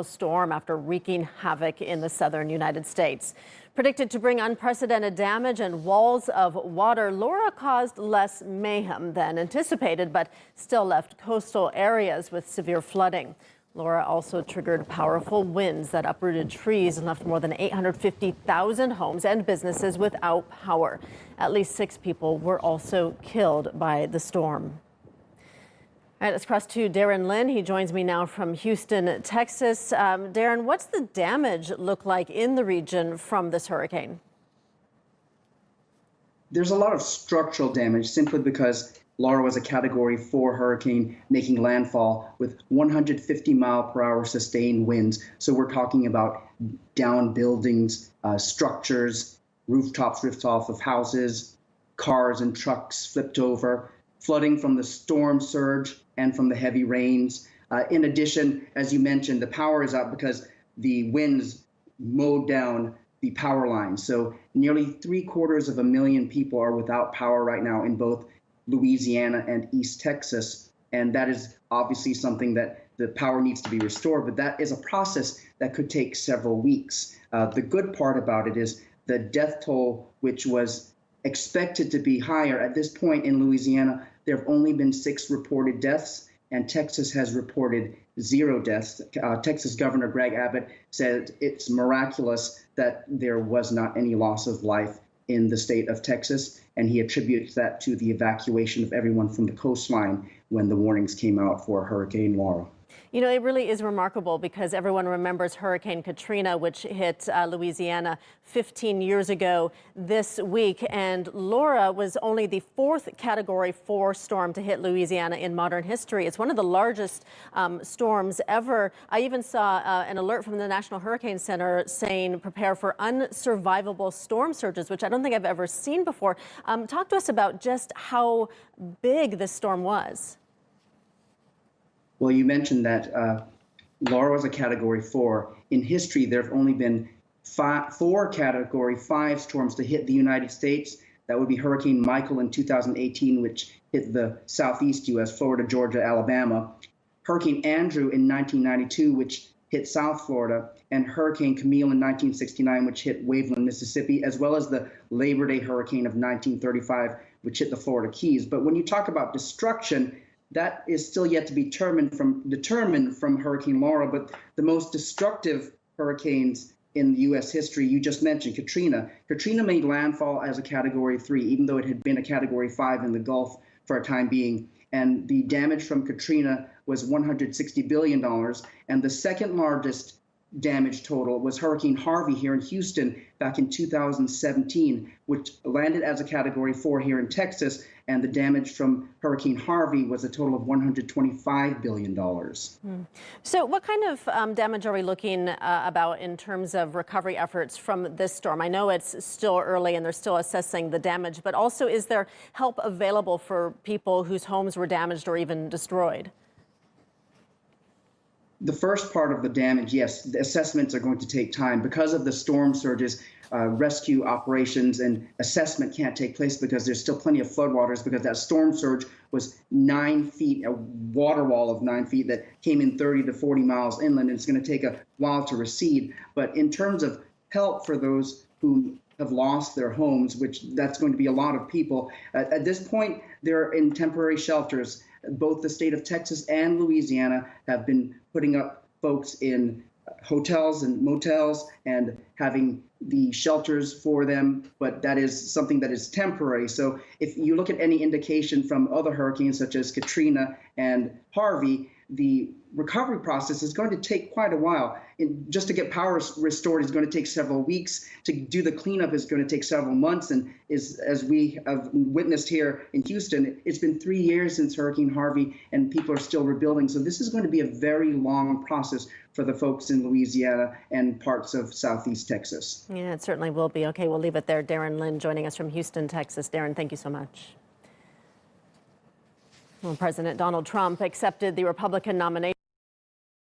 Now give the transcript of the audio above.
Storm after wreaking havoc in the southern United States. Predicted to bring unprecedented damage and walls of water, Laura caused less mayhem than anticipated, but still left coastal areas with severe flooding. Laura also triggered powerful winds that uprooted trees and left more than 850,000 homes and businesses without power. At least 6 people were also killed by the storm. All right, let's cross to Darren Lynn. He joins me now from Houston, Texas. Darren, what's the damage look like in the region from this hurricane? There's a lot of structural damage simply because Laura was a Category 4 hurricane making landfall with 150-mile-per-hour sustained winds. So we're talking about down buildings, structures, rooftops ripped off of houses, cars and trucks flipped over, flooding from the storm surge and from the heavy rains. In addition, as you mentioned, the power is out because the winds mowed down the power lines. So nearly 750,000 people are without power right now in both Louisiana and East Texas. And that is obviously something that the power needs to be restored, but that is a process that could take several weeks. The good part about it is the death toll, which was expected to be higher. At this point in Louisiana, there have only been 6 reported deaths, and Texas has reported 0 deaths. Texas Governor Greg Abbott said it's miraculous that there was not any loss of life in the state of Texas, and he attributes that to the evacuation of everyone from the coastline when the warnings came out for Hurricane Laura. You know, it really is remarkable because everyone remembers Hurricane Katrina, which hit Louisiana 15 years ago this week. And Laura was only the 4th Category 4 storm to hit Louisiana in modern history. It's one of the largest storms ever. I even saw an alert from the National Hurricane Center saying prepare for unsurvivable storm surges, which I don't think I've ever seen before. Talk to us about just how big this storm was. Well, you mentioned that Laura was a Category 4. In history, there have only been 4 Category 5 storms to hit the United States. That would be Hurricane Michael in 2018, which hit the southeast U.S., Florida, Georgia, Alabama. Hurricane Andrew in 1992, which hit South Florida, and Hurricane Camille in 1969, which hit Waveland, Mississippi, as well as the Labor Day hurricane of 1935, which hit the Florida Keys. But when you talk about destruction, that is still yet to be determined from Hurricane Laura, but the most destructive hurricanes in U.S. history, you just mentioned Katrina. Katrina made landfall as a Category 3, even though it had been a Category 5 in the Gulf for a time being. And the damage from Katrina was $160 billion. And the second largest damage total was Hurricane Harvey here in Houston back in 2017, which landed as a Category 4 here in Texas, and the damage from Hurricane Harvey was a total of $125 billion. So what kind of damage are we looking about in terms of recovery efforts from this storm? I know it's still early and they're still assessing the damage, but also is there help available for people whose homes were damaged or even destroyed? The first part of the damage, yes, the assessments are going to take time. Because of the storm surges, rescue operations and assessment can't take place because there's still plenty of floodwaters, because that storm surge was 9 feet, a water wall of 9 feet that came in 30 to 40 miles inland, and it's going to take a while to recede. But in terms of help for those who have lost their homes, which that's going to be a lot of people, at this point, they're in temporary shelters. Both the state of Texas and Louisiana have been putting up folks in hotels and motels and having the shelters for them, but that is something that is temporary. So if you look at any indication from other hurricanes such as Katrina and Harvey, the recovery process is going to take quite a while. Just to get power restored is going to take several weeks. To do the cleanup is going to take several months. And as we have witnessed here in Houston, it's been 3 years since Hurricane Harvey, and people are still rebuilding. So this is going to be a very long process for the folks in Louisiana and parts of southeast Texas. Yeah, it certainly will be. Okay, we'll leave it there. Darren Lynn joining us from Houston, Texas. Darren, thank you so much. Well, President Donald Trump accepted the Republican nomination